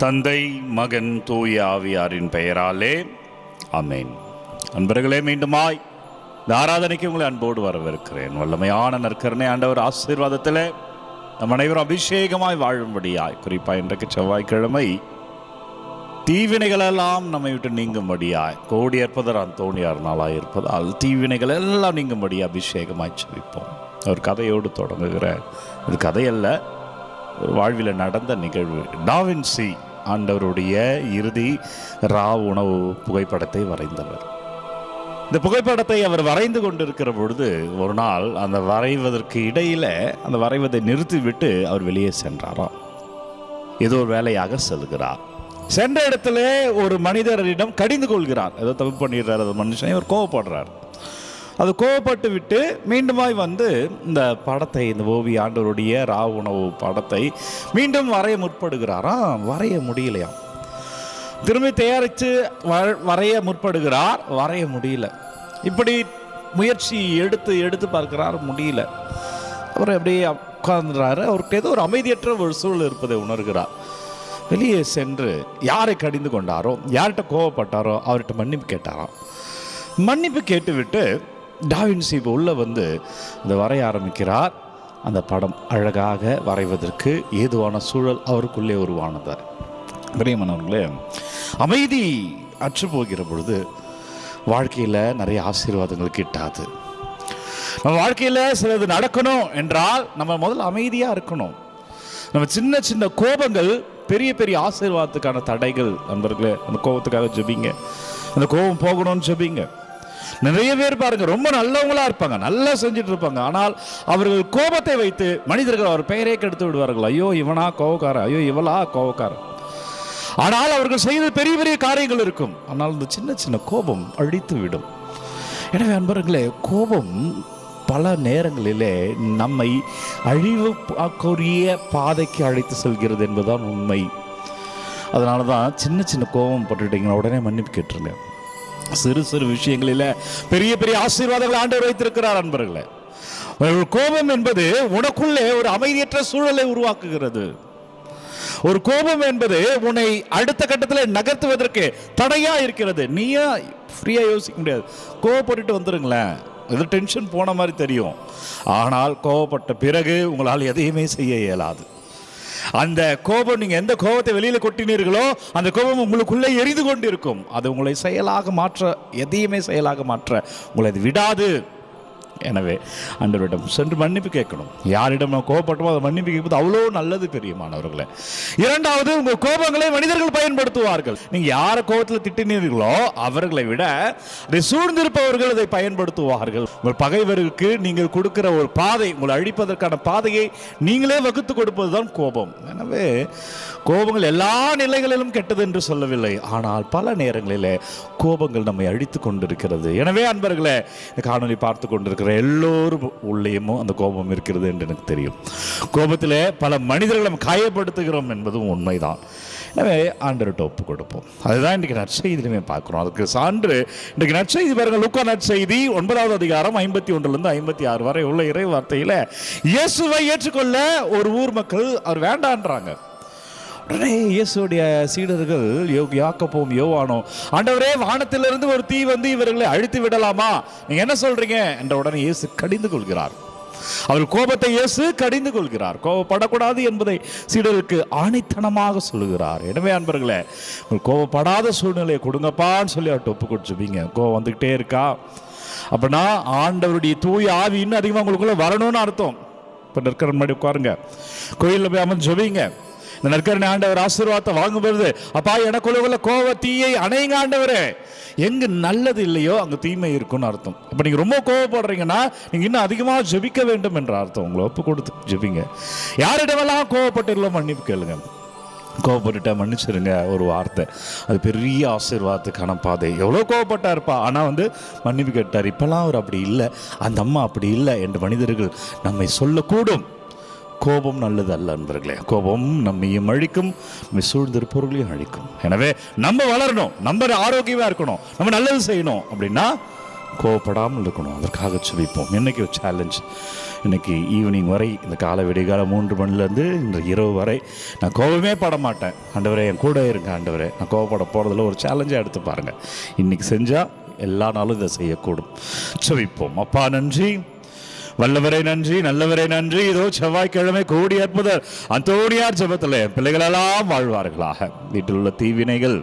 தந்தை, மகன், தூய ஆவியாரின் பெயராலே ஆமென். அன்பர்களே, மீண்டுமாய் இந்த ஆராதனைக்கு உங்களை அன்போடு வரவேற்கிறேன். வல்லமையான நற்கருணை ஆண்டவர் ஆசீர்வாதத்தில் நம் அனைவரும் அபிஷேகமாய் வாழும்படியாய், குறிப்பாக இன்றைக்கு செவ்வாய்க்கிழமை தீவினைகளெல்லாம் நம்மை விட்டு நீங்கும்படியாய், கோடி ஏற்பதர் அந்தோணியார் நாளாக இருப்பதால் தீவினைகள் எல்லாம் நீங்கும்படியாக அபிஷேகமாய் செபிப்போம். ஒரு கதையோடு தொடங்குகிற ஒரு கதையல்ல, வாழ்வில் நடந்த நிகழ்வு. டாவின்சி ஆண்டவருடைய இறுதி ராவ் உணவு புகைப்படத்தை வரைந்தவர். இந்த புகைப்படத்தை அவர் வரைந்து கொண்டிருக்கிற பொழுது ஒரு நாள் அந்த வரைவதற்கு இடையில அந்த வரைவதை நிறுத்திவிட்டு அவர் வெளியே சென்றாராம். ஏதோ ஒரு வேலையாக செல்கிறார். சென்ற இடத்துல ஒரு மனிதரிடம் கடிந்து கொள்கிறார். ஏதோ தப்பு பண்ணிடுறார் அந்த மனுஷனை. அவர் கோவப்படுறார். அது கோவப்பட்டு விட்டு மீண்டுமாய் வந்து இந்த படத்தை, இந்த ஓவிய ஆண்டவருடைய ராவ் உணவு படத்தை மீண்டும் வரைய முற்படுகிறாராம். வரைய முடியலையாம். திரும்பி தயாரித்து வரைய முற்படுகிறார். வரைய முடியல. இப்படி முயற்சி எடுத்து பார்க்கிறார், முடியல. அவர் அப்படியே உட்கார்ந்துறாரு. அவருக்கு ஏதோ ஒரு அமைதியற்ற ஒரு சூழல் இருப்பதை உணர்கிறார். வெளியே சென்று யாரை கடிந்து கொண்டாரோ, யார்கிட்ட கோவப்பட்டாரோ அவர்கிட்ட மன்னிப்பு கேட்டாராம். மன்னிப்பு கேட்டுவிட்டு டாவின்சி இப்போ உள்ள வந்து அதை வரைய ஆரம்பிக்கிறார். அந்த படம் அழகாக வரைவதற்கு ஏதுவான சூழல் அவருக்குள்ளே உருவானது. பிரியமானவர்களே, அமைதி அற்று போகிற பொழுது வாழ்க்கையில் நிறைய ஆசீர்வாதங்கள் கிட்டாது. நம்ம வாழ்க்கையில் சிலது நடக்கணும் என்றால் நம்ம முதல்ல அமைதியாக இருக்கணும். நம்ம சின்ன சின்ன கோபங்கள் பெரிய பெரிய ஆசீர்வாதத்துக்கான தடைகள். நண்பர்களே, அந்த கோபத்துக்காக ஜெபிங்க. அந்த கோபம் போகணும்னு ஜெபிங்க. நிறைய பேர் பாருங்க, ரொம்ப நல்லவங்களா இருப்பாங்க, நல்லா செஞ்சுட்டு இருப்பாங்க. ஆனால் அவர்கள் கோபத்தை வைத்து மனிதர்கள் அவர் பெயரே கெடுத்து விடுவார்கள். ஐயோ இவனா கோவக்காரன், ஐயோ இவளா கோவக்காரன். ஆனால் அவர்கள் செய்த பெரிய பெரிய காரியங்கள் இருக்கும். ஆனால் இந்த சின்ன சின்ன கோபம் அழித்து விடும். எனவே அன்பர்களே, கோபம் பல நேரங்களிலே நம்மை அழிவுக்குரிய பாதைக்கு அழைத்து செல்கிறது என்பதுதான் உண்மை. அதனால தான் சின்ன சின்ன கோபம் பட்டுட்டீங்கன்னா உடனே மன்னிப்பு கேட்டுருங்க. சிறு சிறு விஷயங்களில் பெரிய பெரிய ஆசீர்வாதங்களை ஆண்டவர் வைத்திருக்கிறார். அன்பர்களே, ஒரு கோபம் என்பது உனக்குள்ளே ஒரு அமைதியற்ற சூழலை உருவாக்குகிறது. ஒரு கோபம் என்பது உன்னை அடுத்த கட்டத்தில் நகர்த்துவதற்கு தடையா இருக்கிறது. நீயா ஃப்ரீயா யோசிக்க முடியாது. கோபப்பட்டு வந்துருங்களேன், இது டென்ஷன் போன மாதிரி தெரியும். ஆனால் கோபப்பட்ட பிறகு உங்களால் எதையுமே செய்ய இயலாது. அந்த கோபம், நீங்கள் எந்த கோபத்தை வெளியில் கொட்டினீர்களோ அந்த கோபம் உங்களுக்குள்ளே எரிந்து கொண்டு இருக்கும். அது உங்களை செயலாக மாற்ற, எதையுமே செயலாக மாற்ற உங்களை அது விடாது. எனவே ஆண்டவரிடம் சென்று மன்னிப்பு கேட்கணும். யாரிடம் நம்ம கோபப்பட்டோமோ அதை மன்னிப்பு கேட்பது அவ்வளோ நல்லது. பெரியமானவர்களே, இரண்டாவது, உங்கள் கோபங்களை மனிதர்கள் பயன்படுத்துவார்கள். நீங்கள் யாரை கோபத்தில் திட்டினீர்களோ அவர்களை விட அதை சூழ்ந்திருப்பவர்கள் அதை பயன்படுத்துவார்கள். உங்கள் பகைவருக்கு நீங்கள் கொடுக்கிற ஒரு பாதை, உங்களை அழிப்பதற்கான பாதையை நீங்களே வகுத்து கொடுப்பது தான் கோபம். எனவே கோபங்கள் எல்லா நிலைகளிலும் கெட்டது என்று சொல்லவில்லை. ஆனால் பல நேரங்களில் கோபங்கள் நம்மை அழித்து கொண்டிருக்கிறது. எனவே அன்பர்களே, இந்த காணொலி பார்த்து கொண்டிருக்கிற எல்லோரும் உள்ளேயும் அந்த கோபம் இருக்கிறது என்று எனக்கு தெரியும். கோபத்திலே பல மனிதர்களை நம்ம காயப்படுத்துகிறோம் என்பதும் உண்மைதான். எனவே ஆண்டவர்கிட்ட ஒப்பு கொடுப்போம். அதுதான் இன்றைக்கு நற்செய்தியிலுமே பார்க்குறோம். அதுக்கு சான்று இன்றைக்கு நற்செய்தி பாருங்கள். லூக்கா நற்செய்தி 9வது அதிகாரம் 51 56 வரை உள்ள இறை வார்த்தையில் இயேசுவை ஏற்றுக்கொள்ள ஒரு ஊர் மக்கள் அவர் வேண்டான்றாங்க. உடனே இயேசுடைய சீடர்கள் யாக்கோபும் யோவானும், ஆண்டவரே, வானத்திலிருந்து ஒரு தீ வந்து இவர்களை அழித்து விடலாமா, நீங்க என்ன சொல்றீங்க என்ற உடனே இயேசு கடிந்து கொள்கிறார். அவர் கோபத்தை இயேசு கடிந்து கொள்கிறார். கோபப்படக்கூடாது என்பதை சீடர்களுக்கு ஆணித்தனமாக சொல்லுகிறார். எனவே அன்பர்களே, கோபப்படாத சூழ்நிலையை கொடுங்கப்பான்னு சொல்லி அவர்கிட்ட ஒப்பு கொடுத்துப்பீங்க. கோபம் வந்துகிட்டே இருக்கா அப்படின்னா ஆண்டவருடைய தூய ஆவி இன்னும் அதிகமாக உங்களுக்குள்ள வரணும்னு அர்த்தம். இப்போ நற்கரை முன்னாடி உட்காருங்க, கோயிலில் போய் அமர்ந்து ஜெபிங்க. இந்த நற்கருணை ஆண்டவர் ஆசீர்வாதத்தை வாங்கும்போது, அப்பா எனக்குள்ள கோப தீயை அணைங்க ஆண்டவரே. எங்க நல்லது இல்லையோ அங்க தீமை இருக்குன்னு அர்த்தம். அப்ப நீங்க ரொம்ப கோவப்படுறீங்கன்னா நீங்க இன்னும் அதிகமாக ஜெபிக்க வேண்டும் என்ற அர்த்தம். உங்களை ஒப்பு கொடுத்து ஜெபிங்க. யாரிடமெல்லாம் கோவப்பட்டுள்ள மன்னிப்பு கேளுங்க. கோவப்பட்டுட்டா மன்னிச்சிருங்க ஒரு வார்த்தை, அது பெரிய ஆசீர்வாதத்துக்கான பாதை. எவ்வளோ கோவப்பட்டா இருப்பா, ஆனால் வந்து மன்னிப்பு கேட்டார். இப்பெல்லாம் அவர் அப்படி இல்லை, அந்த அம்மா அப்படி இல்லை என்று மனிதர்கள் நம்மை சொல்லக்கூடும். கோபம் நல்லது அல்ல நண்பர்களே. கோபம் நம்மையும் அழிக்கும், நம்ம சூழ்ந்திருப்பவர்களையும் அழிக்கும். எனவே நம்ம வளரணும், நம்ம ஆரோக்கியமாக இருக்கணும், நம்ம நல்லது செய்யணும் அப்படின்னா கோவப்படாமல் இருக்கணும். அதற்காக ஜெபிப்போம். இன்றைக்கி ஒரு சேலஞ்ச். இன்றைக்கி ஈவினிங் வரை, இந்த காலை விடிகால 3 மணிலேருந்து இன்று இரவு வரை நான் கோபமே பட மாட்டேன். ஆண்டவரே என் கூட இருங்க ஆண்டவரே, நான் கோவப்பட போகிறதில்ல. ஒரு சேலஞ்சாக எடுத்து பாருங்கள். இன்றைக்கி செஞ்சால் எல்லா நாளும் இதை செய்யக்கூடும். ஜெபிப்போம். அப்பா நன்றி, வல்லவரை நன்றி, நல்லவரை நன்றி. இதோ செவ்வாய்க்கிழமை கோடி அற்புதர் அந்தோணியார் ஜெபத்தில் பிள்ளைகளெல்லாம் வாழ்வார்களாக. வீட்டில் உள்ள தீவினைகள்,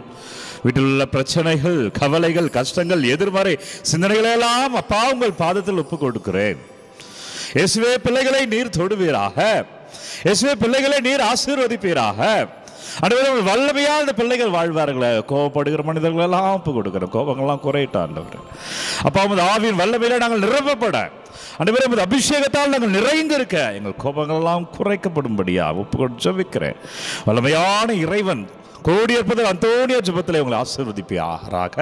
வீட்டில் உள்ள பிரச்சனைகள், கவலைகள், கஷ்டங்கள், எதிர்மறை சிந்தனைகளெல்லாம் அப்பா உங்கள் பாதத்தில் ஒப்பு கொடுக்கிறேன். இயேசுவே பிள்ளைகளை நீர் தொடுவீராக. இயேசுவே பிள்ளைகளை நீர் ஆசீர்வதிப்பீராக. ஆண்டவரே வல்லமையாக இந்த பிள்ளைகள் வாழ்வார்களே. கோபப்படுகிற மனிதர்கள் எல்லாம் ஒப்பு கொடுக்கிறோம். கோபங்கள்லாம் குறையிட்டோம் ஆண்டவரே. அப்பா உமது ஆவியின் வல்லமையில நாங்கள் நிரப்பப்பட, ஆண்டவரே உமது அபிஷேகத்தால் நாங்கள் நிறைந்திருக்க எங்கள் கோபங்கள் எல்லாம் குறைக்கப்படும்படியா ஒப்பு கொடுத்து ஜெபிக்கிறேன். வல்லமையான இறைவன் கோடி அற்புதர் அந்தோணியார் ஜெபத்தில் உங்களை ஆசீர்வதிப்பாராக.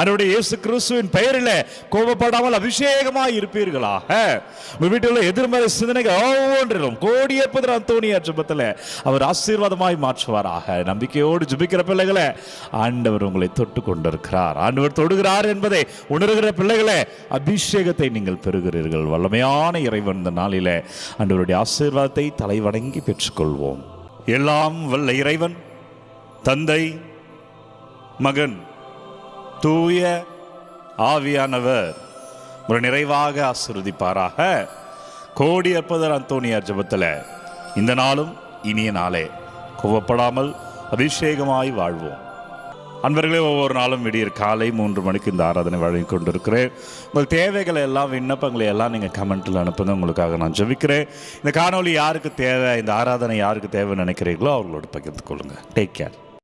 அவருடைய இயேசு கிறிஸ்துவின் பெயரில் கோபப்படாமல் அபிஷேகமாய் இருப்பீர்களாக. உங்கள் வீட்டில் உள்ள எதிர்மறை சிந்தனைகள் ஒவ்வொன்றிலும் கோடி அற்புதர் அந்தோணியார் ஜெபத்தில் அவர் ஆசீர்வாதமாய் மாற்றுவாராக. நம்பிக்கையோடு ஜெபிக்கிற பிள்ளைகளை ஆண்டவர் உங்களை தொட்டு கொண்டிருக்கிறார். ஆண்டவர் தொடுகிறார் என்பதை உணர்கிற பிள்ளைகளை அபிஷேகத்தை நீங்கள் பெறுகிறீர்கள். வல்லமையான இறைவன் இந்த நாளில் ஆண்டவருடைய ஆசீர்வாதத்தை தலைவணங்கி பெற்றுக்கொள்வோம். எல்லாம் வல்ல இறைவன் தந்தை, மகன், தூய ஆவியானவர் ஒரு நிறைவாக ஆசீர்வதிப்பாராக. கோடி அற்புதர் அந்தோணியார் ஜெபத்தில் இந்த நாளும் இனிய நாளே கோபப்படாமல் அபிஷேகமாய் வாழ்வோம். அன்பர்களே, ஒவ்வொரு நாளும் விடியற் காலை 3 மணிக்கு இந்த ஆராதனை வழங்கி கொண்டிருக்கிறேன். உங்கள் தேவைகளை எல்லாம், விண்ணப்பங்களை எல்லாம் நீங்கள் கமெண்ட்டில் அனுப்புங்க. உங்களுக்காக நான் ஜெபிக்கிறேன். இந்த காணொலி யாருக்கு தேவை, இந்த ஆராதனை யாருக்கு தேவைன்னு நினைக்கிறீங்களோ அவர்களோடு பகிர்ந்து கொள்ளுங்கள். Take care.